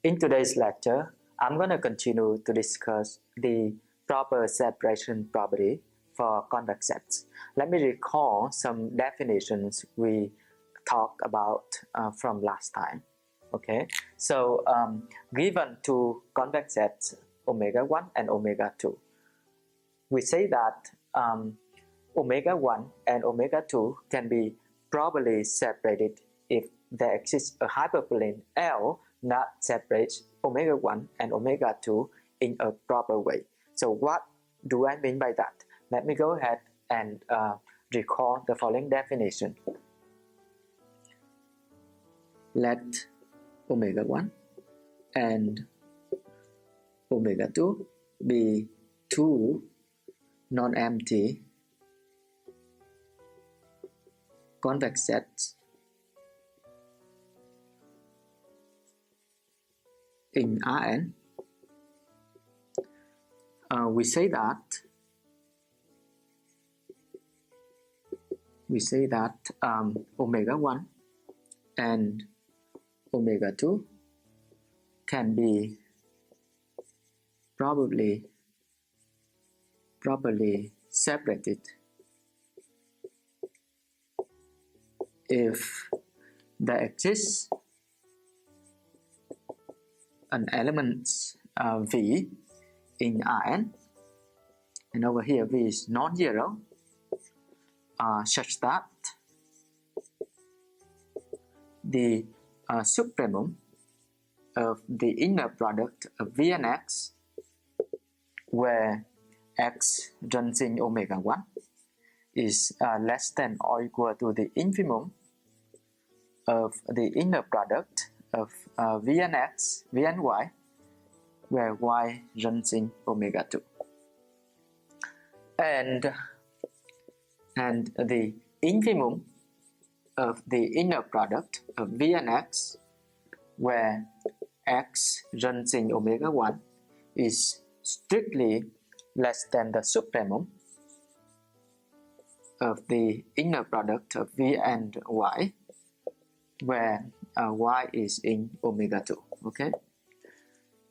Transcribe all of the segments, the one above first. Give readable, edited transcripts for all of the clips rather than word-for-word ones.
In today's lecture, I'm going to continue to discuss the proper separation property for convex sets. Let me recall some definitions we talked about from last time. Okay, so given two convex sets omega 1 and omega 2, we say that omega 1 and omega 2 can be properly separated if there exists a hyperplane L that separates omega 1 and omega 2 in a proper way. So what do I mean by that? Let me go ahead and recall the following definition. Let omega 1 and omega 2 be two non-empty convex sets in Rn. We say that omega 1 and omega 2 can be properly separated if there exists an element V in Rn, and over here V is non-zero, such that the supremum of the inner product of V and X, where X runs in omega 1, is less than or equal to the infimum of the inner product of V and X, V and Y, where Y runs in omega 2. And the infimum of the inner product of V and X, where X runs in omega 1, is strictly less than the supremum of the inner product of V and Y, where Y is in omega 2. Okay,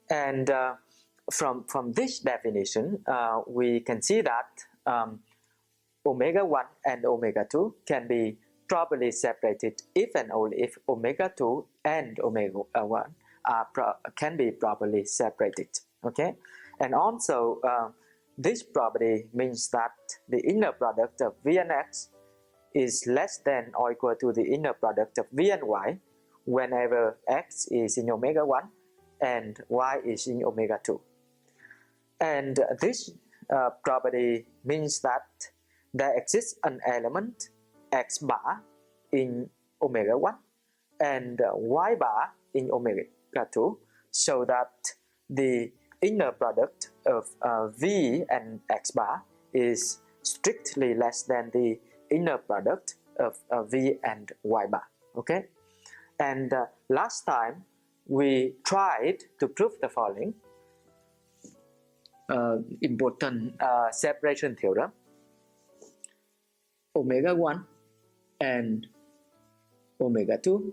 and from this definition, we can see that omega 1 and omega 2 can be properly separated if and only if omega 2 and omega 1 can be properly separated. Okay, and also this property means that the inner product of V and X is less than or equal to the inner product of V and Y whenever X is in omega 1 and Y is in omega 2. And this property means that there exists an element X bar in omega 1 and Y bar in omega 2, so that the inner product of V and X bar is strictly less than the inner product of V and Y bar. Okay, and last time we tried to prove the following important separation theorem. Omega 1 and omega 2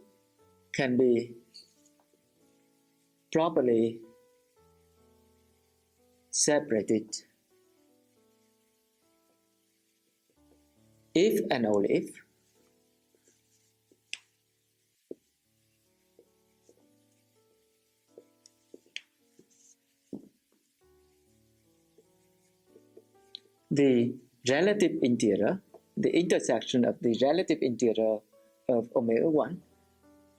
can be properly separated if and only if the relative interior, the intersection of the relative interior of omega 1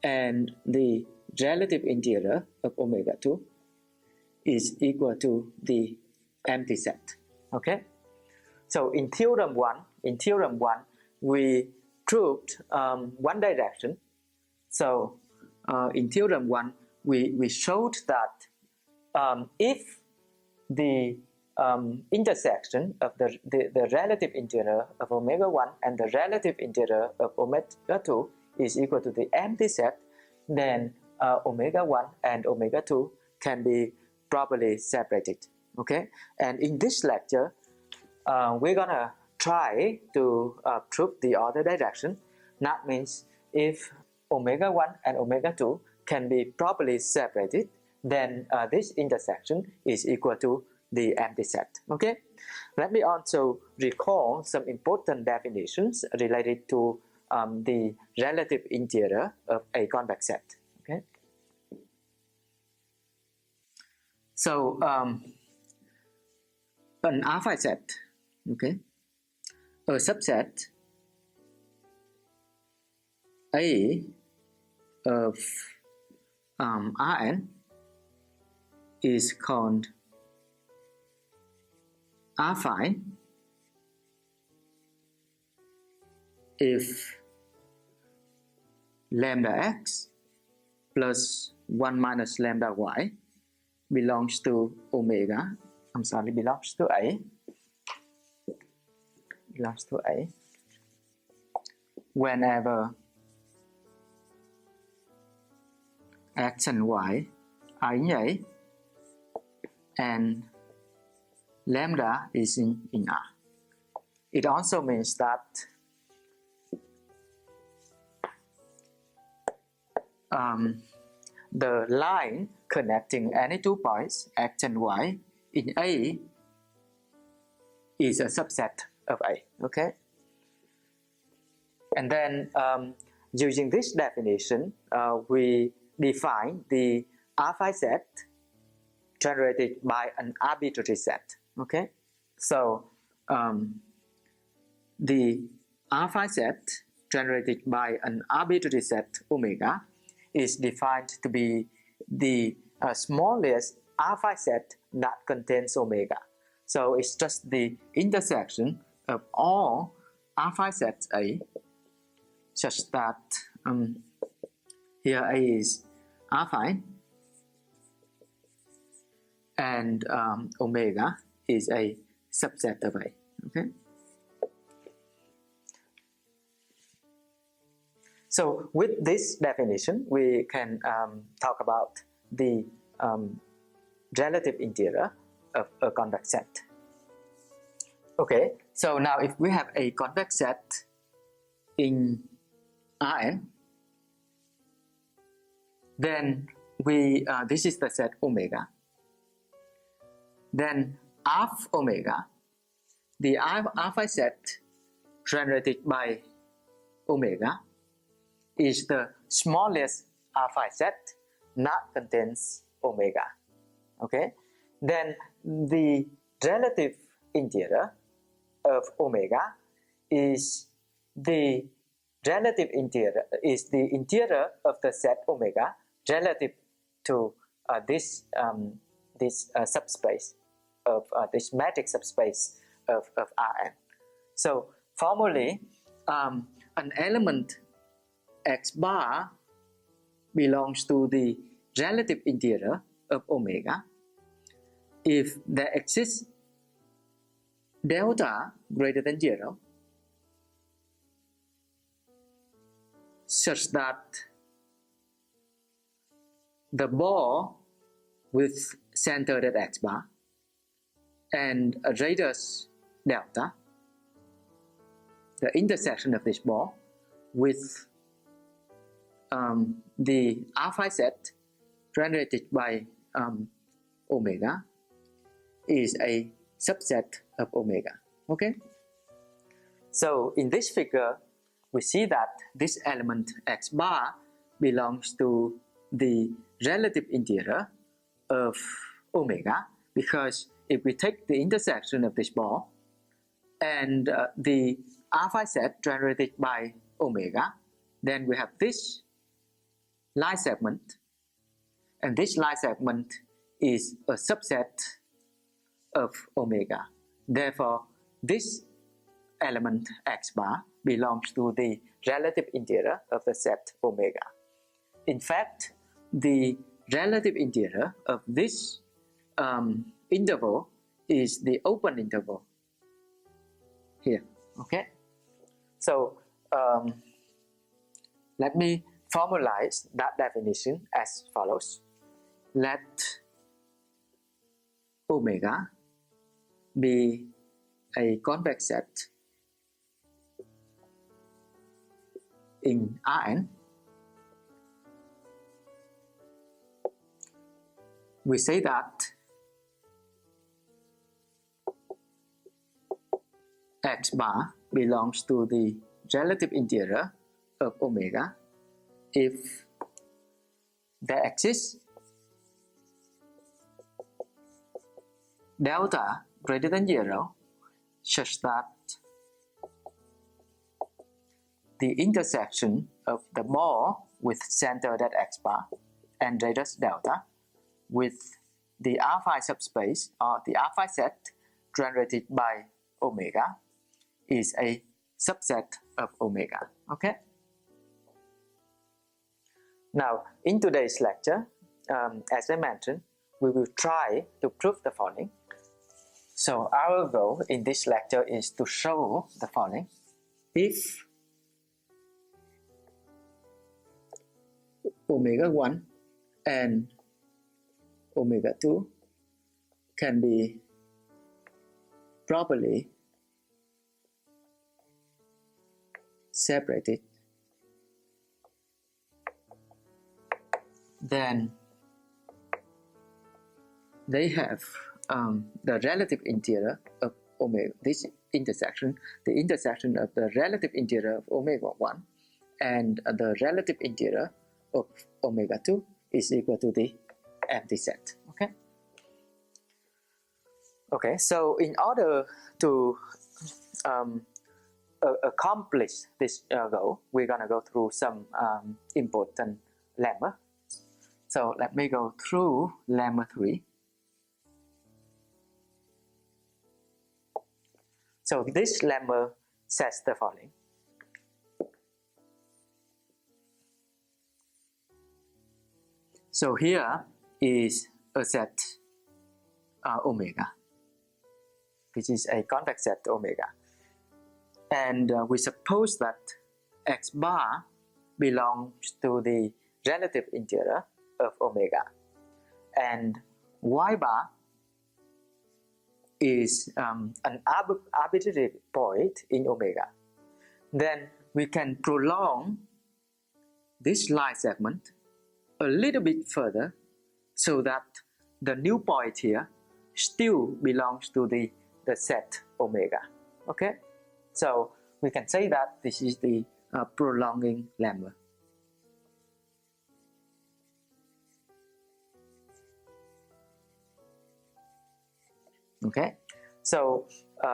and the relative interior of omega 2 is equal to the empty set. Okay, so in theorem 1 we proved one direction. So in theorem 1 we showed that if the intersection of the relative interior of omega 1 and the relative interior of omega 2 is equal to the empty set, then omega 1 and omega 2 can be properly separated. Okay, and in this lecture we're gonna try to prove the other direction. That means if omega 1 and omega 2 can be properly separated, then this intersection is equal to the empty set. Okay, let me also recall some important definitions related to the relative interior of a convex set. Okay, so an alpha set, okay, a subset A of Rn is called affine if lambda x plus 1 minus lambda y belongs to omega, belongs to A, whenever x and y are in A and lambda is in R. It also means that the line connecting any two points x and y in A is a subset of A. Okay, and then using this definition, we define the alpha set generated by an arbitrary set. Okay, so the alpha set generated by an arbitrary set omega is defined to be the smallest alpha set that contains omega. So it's just the intersection of all alpha sets A, such that here A is affine and omega is a subset of A. Okay. So with this definition, we can talk about the relative interior of a convex set. Okay, so now if we have a convex set in Rn, then this is the set omega. Then alpha omega, the alpha set generated by omega, is the smallest alpha set that contains omega. Okay, then the relative interior of omega is the interior of the set omega relative to this subspace of this metric subspace of Rn. So formally, an element x bar belongs to the relative interior of omega if there exists delta greater than 0 such that the ball with center at x bar and a radius delta, the intersection of this ball with the alpha set generated by omega is a subset of omega. Okay, so in this figure we see that this element x bar belongs to the relative interior of omega, because if we take the intersection of this ball and the alpha set generated by omega, then we have this line segment, and this line segment is a subset of omega. Therefore, this element x bar belongs to the relative interior of the set omega. In fact, the relative interior of this interval is the open interval here. Okay, so let me formalize that definition as follows. Let omega be a convex set in Rn we say that x bar belongs to the relative interior of omega if there exists delta greater than 0 such that the intersection of the ball with center at x bar and radius delta with the R phi subspace or the R phi set generated by omega is a subset of omega. Okay. Now, in today's lecture, as I mentioned, we will try to prove the following. So our goal in this lecture is to show the following. If omega 1 and omega 2 can be properly separated, then they have the relative interior of omega, this intersection, the intersection of the relative interior of omega 1 and the relative interior of omega 2 is equal to the empty set. Okay. Okay, so in order to accomplish this goal, we're gonna go through some important lemma. So let me go through lemma 3. So this lemma says the following. So here is a set omega, which is a convex set omega. And we suppose that x bar belongs to the relative interior of omega. And y bar is an arbitrary point in omega. Then we can prolong this line segment a little bit further so that the new point here still belongs to the set omega. Okay, so we can say that this is the prolonging lemma. Okay, so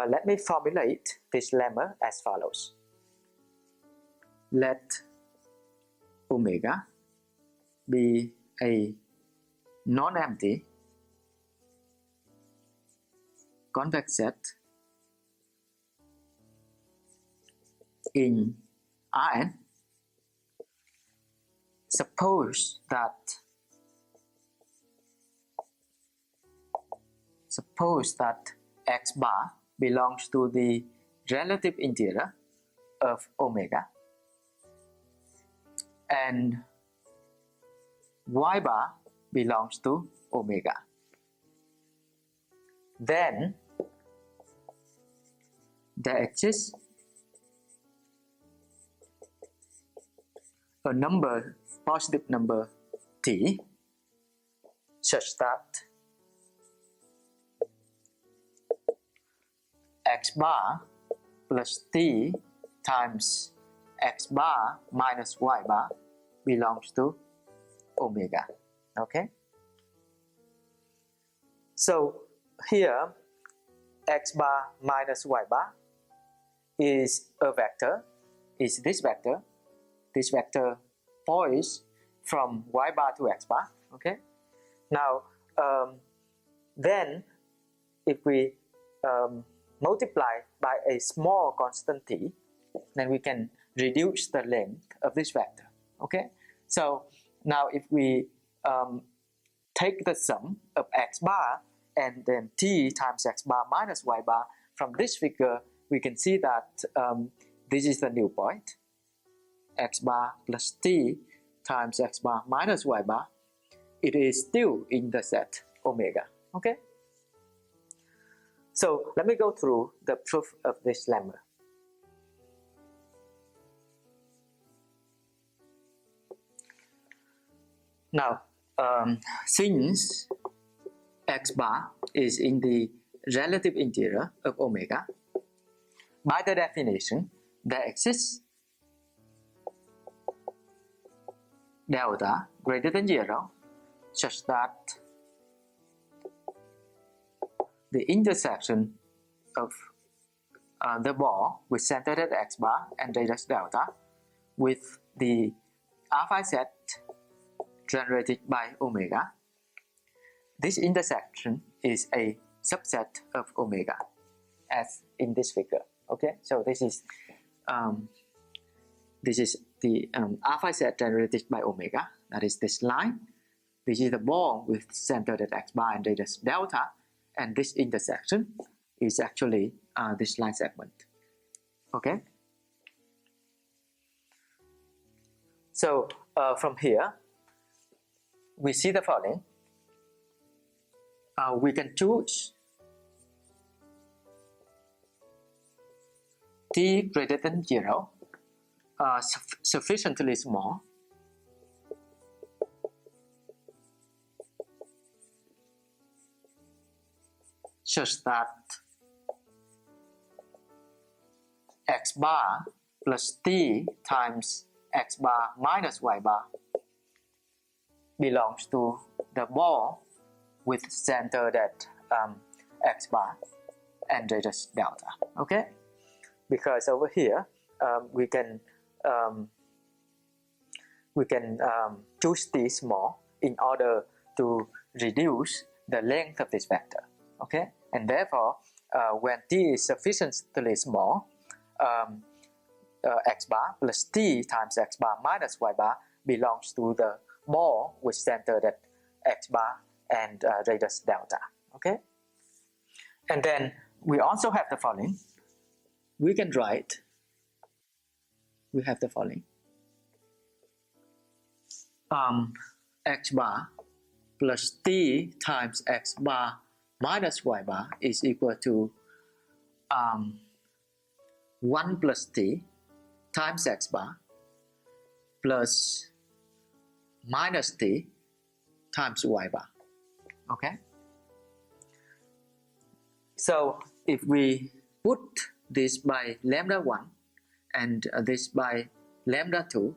let me formulate this lemma as follows. Let omega be a non-empty convex set in Rn. Suppose that x bar belongs to the relative interior of omega and y bar belongs to omega. Then there exists a number, positive number t, such that x bar plus t times x bar minus y bar belongs to omega. Okay, so here x bar minus y bar is a vector, is this vector. This vector points from y bar to x bar. Okay, now then if we multiply by a small constant t, then we can reduce the length of this vector. Okay, so now if we take the sum of x bar and then t times x bar minus y bar, from this figure we can see that this is the new point. X bar plus t times x bar minus y bar, it is still in the set omega. Okay, so let me go through the proof of this lemma. Now, since x bar is in the relative interior of omega, by the definition, there exists delta greater than 0 such that the intersection of the ball with center at x bar and radius delta with the alpha set generated by omega, this intersection is a subset of omega, as in this figure. Okay, so this is the alpha set generated by omega, that is this line. This is the ball with center at x bar and radius delta, and this intersection is actually this line segment. Okay, so from here we see the following. We can choose t greater than 0 sufficiently small such that x bar plus t times x bar minus y bar belongs to the ball with center at x bar and radius delta. Okay, because over here we can choose t small in order to reduce the length of this vector. Okay, and therefore when t is sufficiently small, x bar plus t times x bar minus y bar belongs to the ball with center at x bar and radius delta. Okay, and then we also have the following. We can write, we have the following. X bar plus t times x bar minus y bar is equal to 1 plus t times x bar plus minus t times y bar. Okay, so if we put this by lambda 1 and this by lambda 2,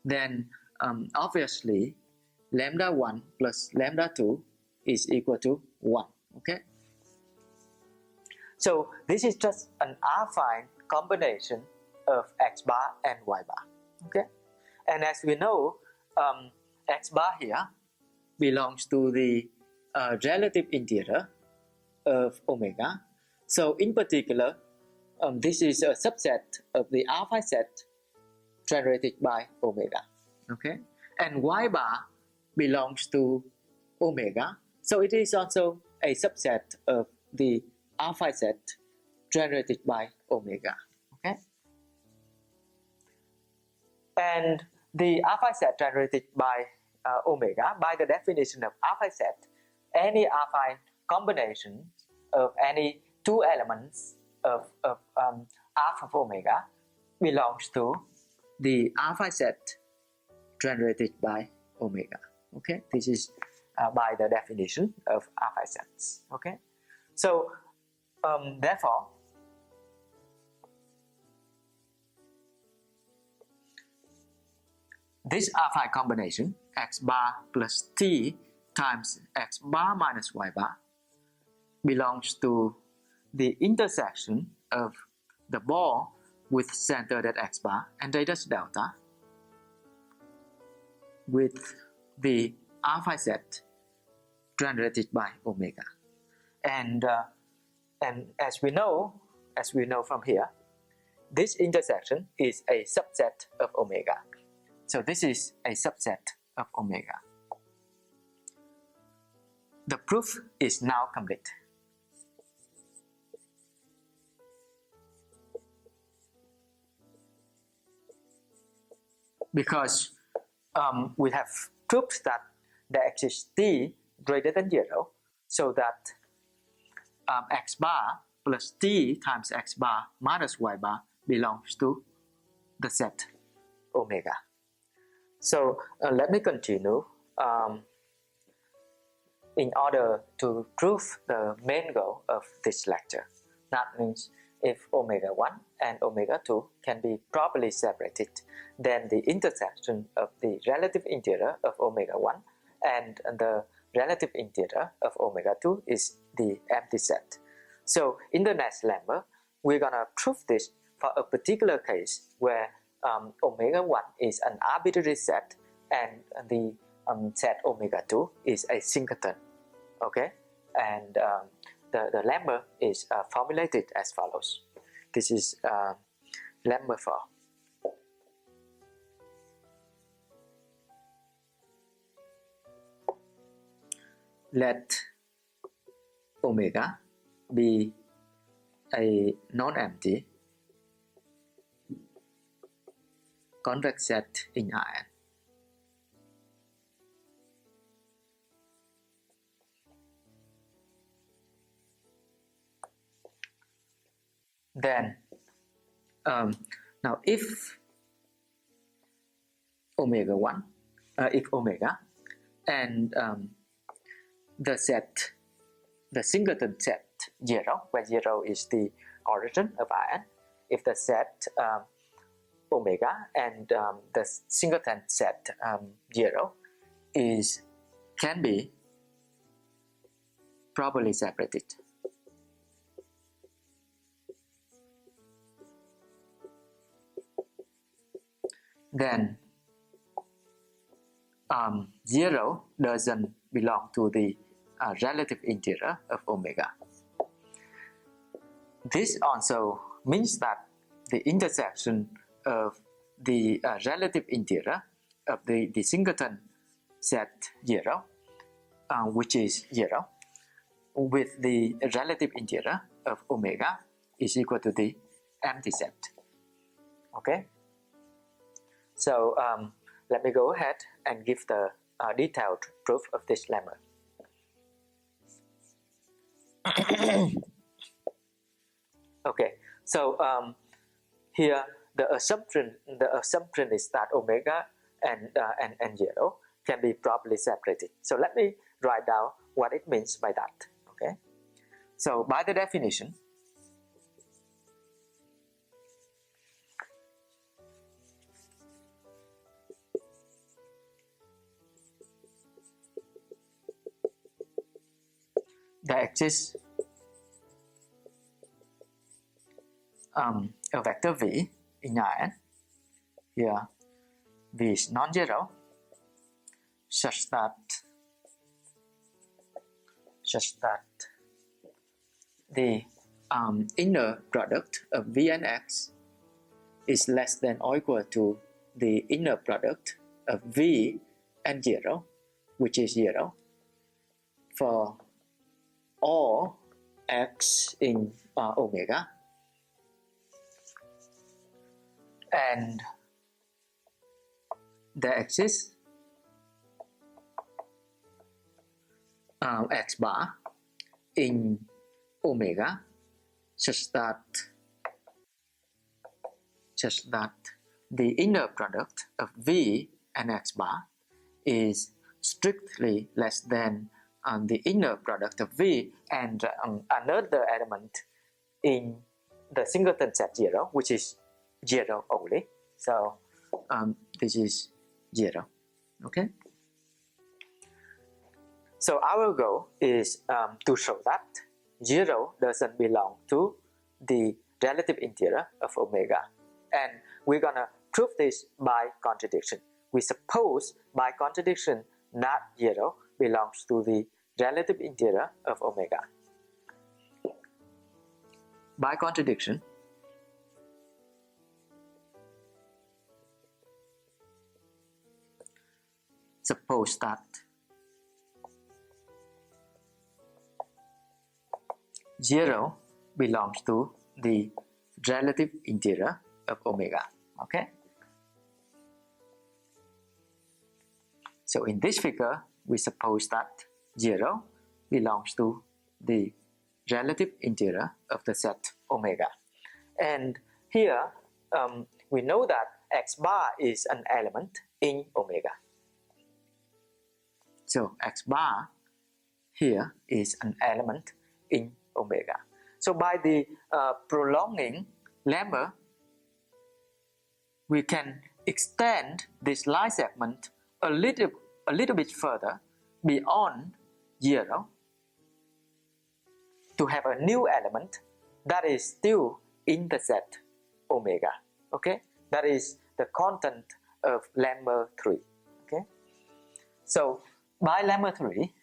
then obviously lambda 1 plus lambda 2 is equal to 1. Okay, so this is just an affine combination of x bar and y bar. Okay, and as we know, x bar here belongs to the relative interior of omega. So in particular, this is a subset of the alpha set generated by omega. Okay, and y bar belongs to omega, so it is also a subset of the alpha set generated by omega. Okay, and the alpha set generated by omega, by the definition of alpha set, any affine combination of any two elements of alpha of omega belongs to the alpha set generated by omega. Okay, this is by the definition of alpha sets. Okay, so therefore this affine combination x bar plus t times x bar minus y bar belongs to the intersection of the ball with center at x bar and radius delta with the alpha set generated by omega. And as we know from here, this intersection is a subset of omega. So this is a subset of omega. The proof is now complete. Because we have proved that there exists t greater than 0, so that x bar plus t times x bar minus y bar belongs to the set omega. So let me continue. in order to prove the main goal of this lecture. That means if omega 1 and omega 2 can be properly separated, then the intersection of the relative interior of omega 1 and the relative interior of omega 2 is the empty set. So in the next lemma, we're gonna prove this for a particular case where omega 1 is an arbitrary set and the set omega 2 is a singleton. Okay, and the lemma is formulated as follows. This is lemma 4. Let omega be a non-empty convex set in Rn. Then now if omega 1 if omega and the set, the singleton set 0, where 0 is the origin of Rn, if the set omega and the singleton set 0 can be properly separated, then 0 doesn't belong to the relative interior of omega. This also means that the intersection of the relative interior of the singleton set 0, which is 0, with the relative interior of omega is equal to the empty set. Okay, so let me go ahead and give the detailed proof of this lemma. Okay, so here the assumption is that omega and 0 can be properly separated. So let me write down what it means by that. Okay, so by the definition, there exists a vector v in Rn. Here v is non-zero such that the inner product of v and x is less than or equal to the inner product of v and 0, which is 0, for all x in omega, and there exists x bar in omega such that the inner product of v and x bar is strictly less than the inner product of v and another element in the singleton set 0, which is 0 only. So this is 0. Okay, so our goal is to show that 0 doesn't belong to the relative interior of omega, and we're gonna prove this by contradiction. We suppose by contradiction that 0 belongs to the relative interior of omega. By contradiction, suppose that 0 belongs to the relative interior of omega. Okay, so in this figure we suppose that 0 belongs to the relative interior of the set omega, and here we know that x bar is an element in omega. So x bar here is an element in omega. So by the prolonging lemma, we can extend this line segment a little bit further beyond 0 to have a new element that is still in the set omega. Okay, that is the content of lemma 3. Okay, so by lemma 3,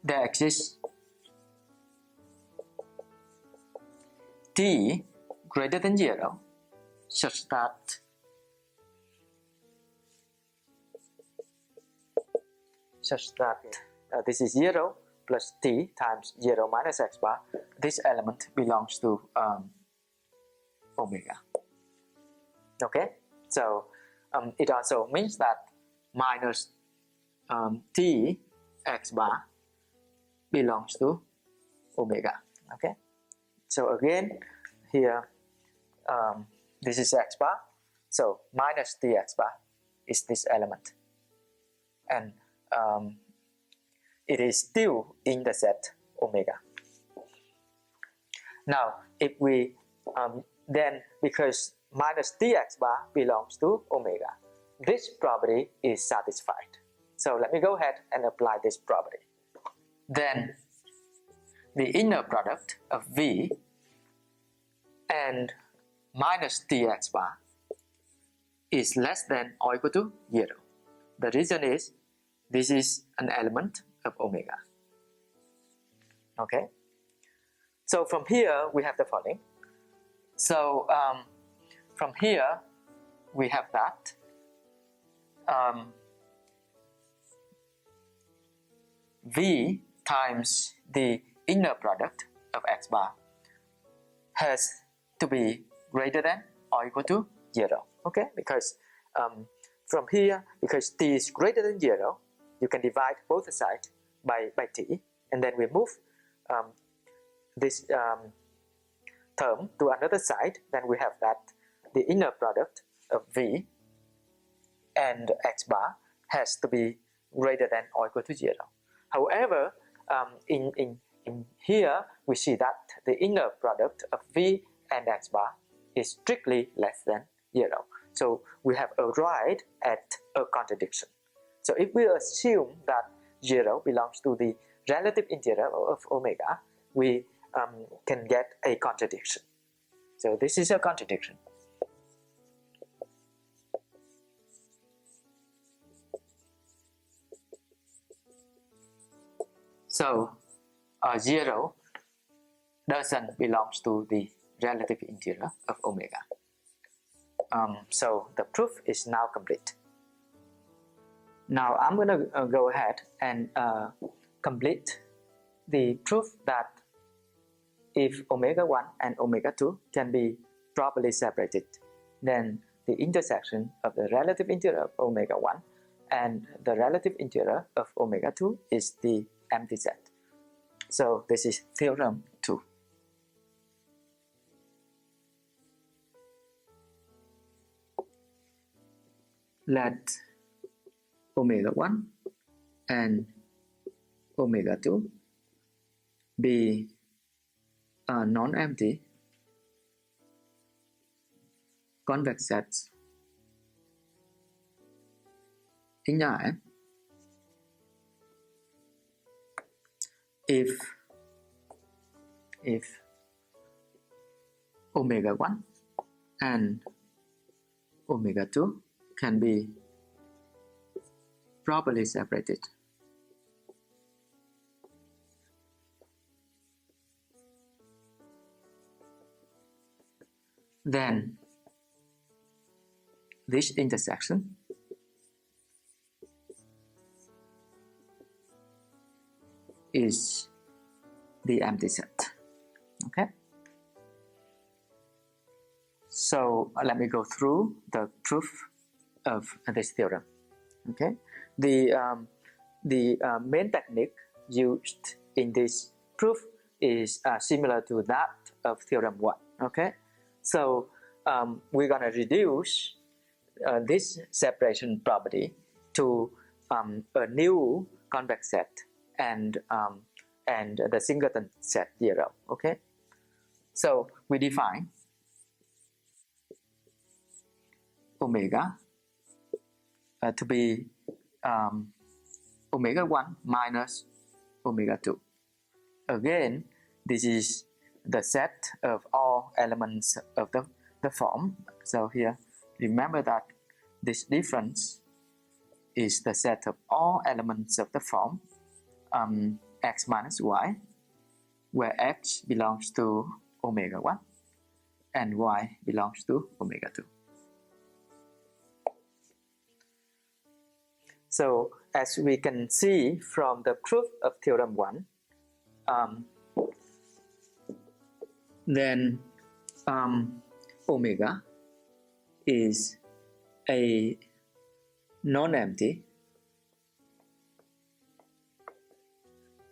there exists t greater than 0 such that this is 0 plus t times 0 minus x bar. This element belongs to omega. Okay, so it also means that minus t x bar belongs to omega. Okay, so again here this is x bar, so minus t x bar is this element, and it is still in the set omega. Now if we then, because minus tx bar belongs to omega, this property is satisfied. So let me go ahead and apply this property. Then the inner product of v and minus tx bar is less than or equal to 0. The reason is this is an element of omega. Okay, so from here we have the following. So from here we have that v times the inner product of x bar has to be greater than or equal to 0. Okay, because from here, because t is greater than 0, you can divide both sides by t, and then we move this term to another side. Then we have that the inner product of v and x bar has to be greater than or equal to 0. However, in here we see that the inner product of v and x bar is strictly less than 0. So we have arrived at a contradiction. So if we assume that 0 belongs to the relative integral of omega, we can get a contradiction. So this is a contradiction. So 0 doesn't belong to the relative integral of omega. So the proof is now complete. Now I'm going to go ahead and complete the proof that if omega 1 and omega 2 can be properly separated, then the intersection of the relative integral of omega 1 and the relative integral of omega 2 is the empty set. So this is theorem 2. Let omega 1 and omega 2 be non-empty convex sets in R if omega 1 and omega 2 can be properly separated. Then this intersection is the empty set. Okay, so let me go through the proof of this theorem. Okay, the main technique used in this proof is similar to that of theorem 1. Okay, so we're gonna reduce this separation property to a new convex set and the singleton set 0. Okay, so we define omega to be omega 1 minus omega 2. Again, this is the set of all elements of the form. So here, remember that this difference is the set of all elements of the form x minus y, where x belongs to omega 1 and y belongs to omega 2. So as we can see from the proof of theorem 1, then omega is a non-empty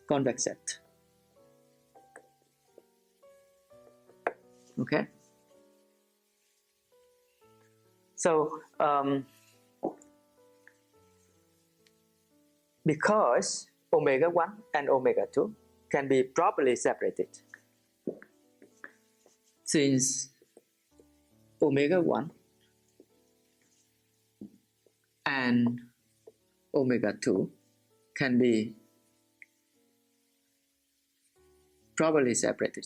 convex set. Okay, so because omega 1 and omega 2 can be properly separated, since omega 1 and omega 2 can be properly separated,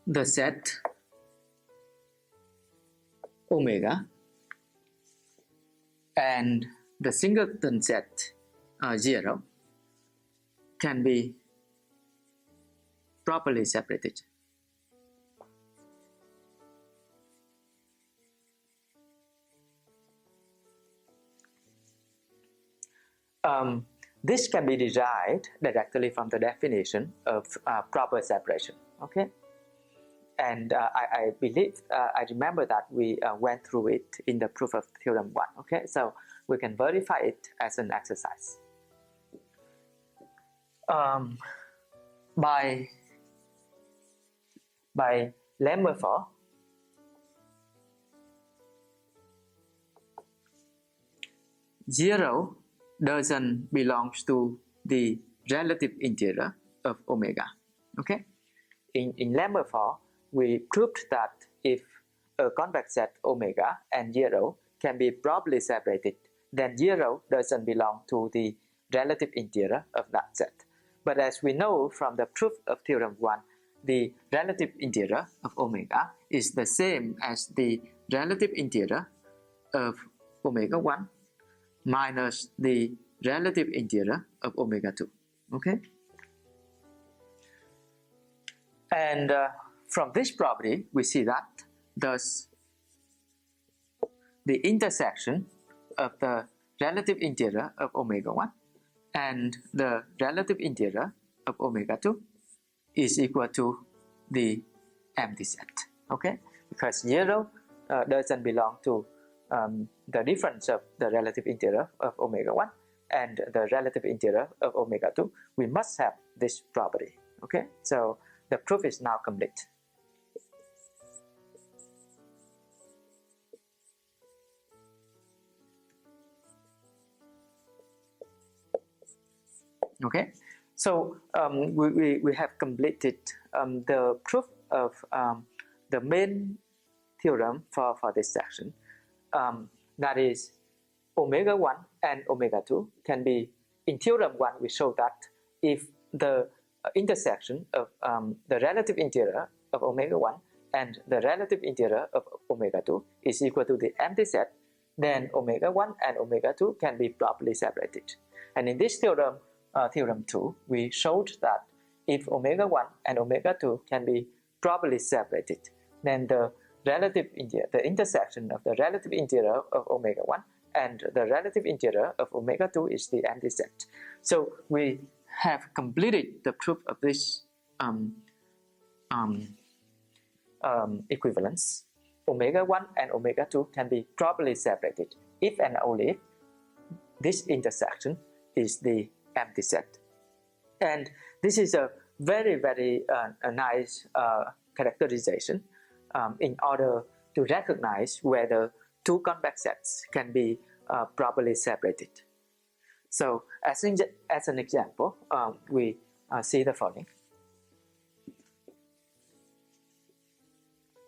the set omega and the singleton set 0 can be properly separated. This can be derived directly from the definition of proper separation. Okay, and I believe I remember that we went through it in the proof of theorem 1. Okay, so we can verify it as an exercise. By Lemma for zero doesn't belong to the relative interior of omega. Okay, in Lemma for we proved that if a convex set omega and 0 can be properly separated, then 0 doesn't belong to the relative interior of that set. But as we know from the proof of theorem 1, the relative interior of omega is the same as the relative interior of omega 1 minus the relative interior of omega 2. Okay? And from this property, we see that thus the intersection of the relative interior of omega 1 and the relative interior of omega 2 is equal to the empty set. Okay, because 0 doesn't belong to the difference of the relative interior of omega 1 and the relative interior of omega 2. We must have this property. Okay, so the proof is now complete. Okay, so we have completed the proof of the main theorem for this section. That is, omega 1 and omega 2 can be, in theorem 1 we show that if the intersection of the relative interior of omega 1 and the relative interior of omega 2 is equal to the empty set, then omega 1 and omega 2 can be properly separated. And in this theorem, theorem 2, we showed that if omega 1 and omega 2 can be properly separated, then the relative interior, the intersection of the relative interior of omega 1 and the relative interior of omega 2 is the empty set. So we have completed the proof of this equivalence. Omega 1 and omega 2 can be properly separated if and only if this intersection is the empty set. And this is a very a nice characterization in order to recognize whether two convex sets can be properly separated. So as an example, we see the following.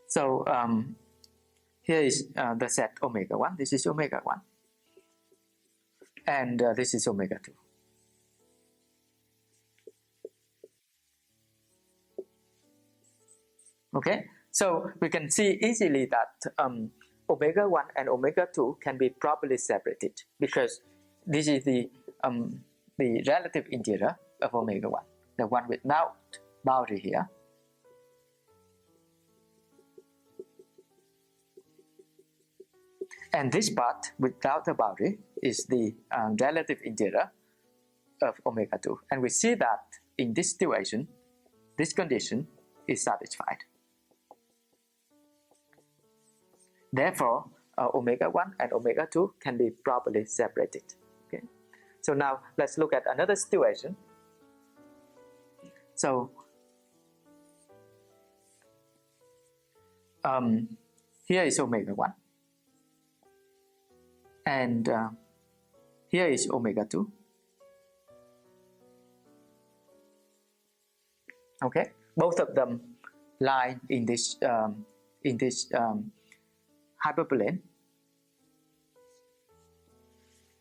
So here is the set omega 1, this is omega 1, and this is omega 2. Okay, so we can see easily that omega 1 and omega 2 can be properly separated because this is the relative interior of omega 1, the one without boundary here. And this part without the boundary is the relative interior of omega 2. And we see that in this situation, this condition is satisfied. Therefore, omega 1 and omega 2 can be properly separated. Okay? So now let's look at another situation. So here is omega 1. And here is omega 2. Okay, both of them lie in this hyperplane.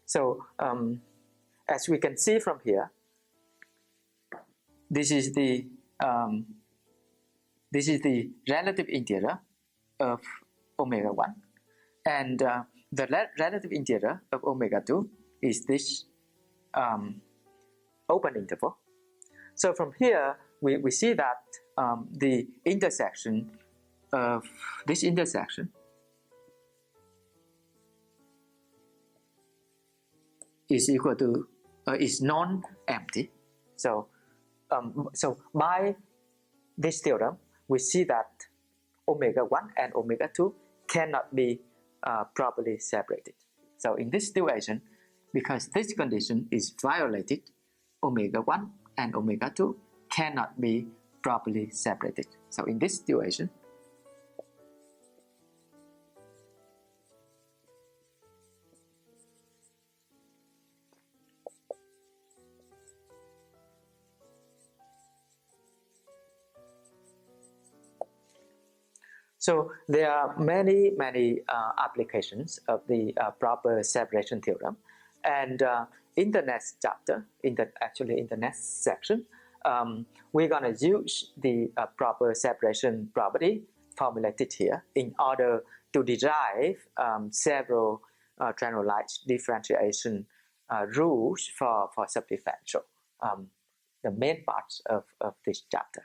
So as we can see from here, this is the relative interior of omega 1, and the relative interior of omega 2 is this open interval. So from here, we see that the intersection of this intersection is equal to is non-empty. So by this theorem, we see that omega 1 and omega 2 cannot be properly separated. So in this situation, because this condition is violated, omega 1 and omega 2 cannot be properly separated. So in this situation, so there are many applications of the proper separation theorem, and in the next chapter, in the next section, we're gonna use the proper separation property formulated here in order to derive several generalized differentiation rules for subdifferential, the main parts of this chapter.